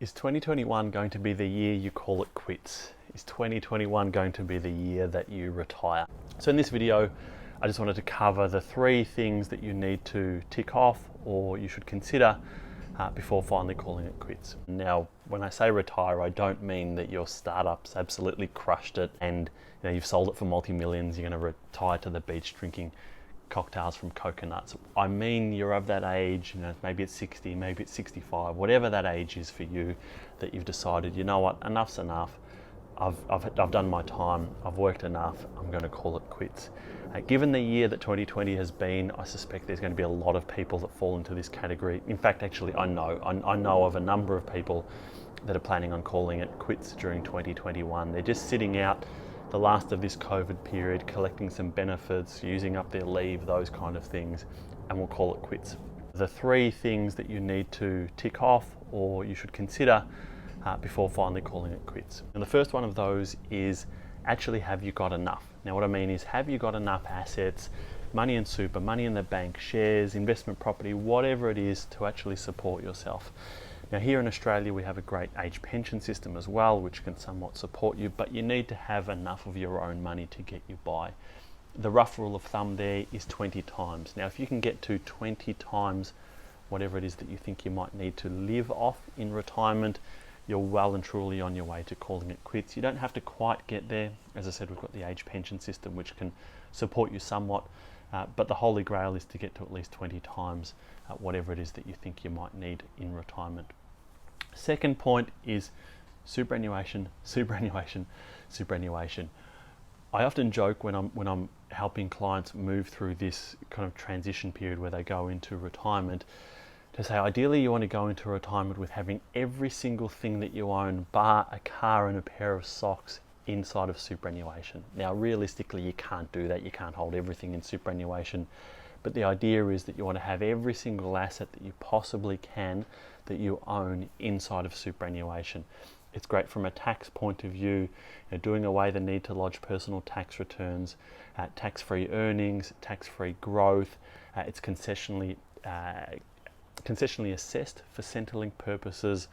Is 2021 going to be the year you call it quits? Is 2021 going to be the year that you retire? So in this video, I just wanted to cover the 3 things that you need to tick off or you should consider before finally calling it quits. Now, when I say retire, I don't mean that your startup's absolutely crushed it and you've sold it for multi-millions, you're going to retire to the beach drinking cocktails from coconuts. I mean, you're of that age, maybe it's 60, maybe it's 65, whatever that age is for you, that you've decided, you know what, enough's enough. I've done my time, I've worked enough, I'm going to call it quits. Given the year that 2020 has been, I suspect there's going to be a lot of people that fall into this category. In fact, actually, I know of a number of people that are planning on calling it quits during 2021. They're just sitting out the last of this COVID period, collecting some benefits, using up their leave, those kind of things, and we'll call it quits. The 3 things that you need to tick off or you should consider before finally calling it quits. And the first one of those is actually, have you got enough? Now what I mean is, have you got enough assets, money in super, money in the bank, shares, investment property, whatever it is, to actually support yourself? Now here in Australia we have a great age pension system as well, which can somewhat support you, but you need to have enough of your own money to get you by. The rough rule of thumb there is 20 times. Now if you can get to 20 times whatever it is that you think you might need to live off in retirement, you're well and truly on your way to calling it quits. You don't have to quite get there. As I said, we've got the age pension system which can support you somewhat, but the holy grail is to get to at least 20 times whatever it is that you think you might need in retirement. Second point is superannuation. I often joke when I'm helping clients move through this kind of transition period where they go into retirement, to say ideally you want to go into retirement with having every single thing that you own, bar a car and a pair of socks, inside of superannuation. Now realistically you can't do that, you can't hold everything in superannuation, but the idea is that you want to have every single asset that you possibly can that you own inside of superannuation. It's great from a tax point of view, doing away the need to lodge personal tax returns, tax-free earnings, tax-free growth. It's concessionally assessed for Centrelink purposes.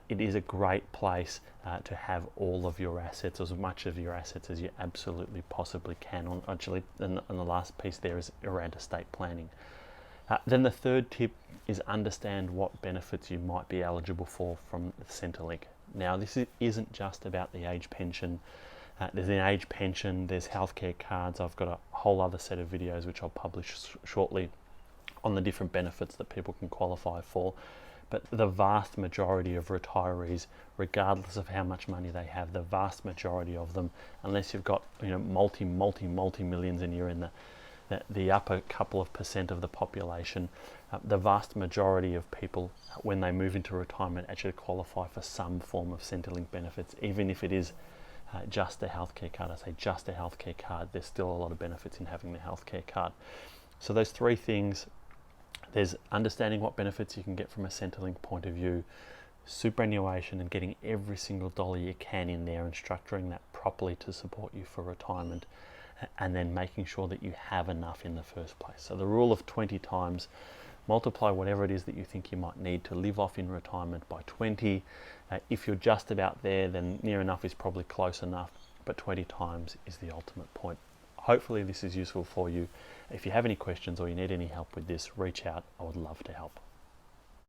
It is a great place to have all of your assets, as much of your assets as you absolutely possibly can. Actually, and the last piece there is around estate planning. Then the third tip is understand what benefits you might be eligible for from Centrelink. Now this isn't just about the age pension. There's an age pension, there's healthcare cards. I've got a whole other set of videos which I'll publish shortly on the different benefits that people can qualify for. But the vast majority of retirees, regardless of how much money they have, the vast majority of them, unless you've got multi millions and you're in the upper couple of % of the population, the vast majority of people, when they move into retirement, actually qualify for some form of Centrelink benefits, even if it is just a healthcare card. I say just a healthcare card, there's still a lot of benefits in having the healthcare card. So those 3 things: there's understanding what benefits you can get from a Centrelink point of view, superannuation and getting every single dollar you can in there and structuring that properly to support you for retirement, and then making sure that you have enough in the first place. So the rule of 20 times, multiply whatever it is that you think you might need to live off in retirement by 20. If you're just about there, then near enough is probably close enough, but 20 times is the ultimate point. Hopefully this is useful for you. If you have any questions or you need any help with this, reach out. I would love to help.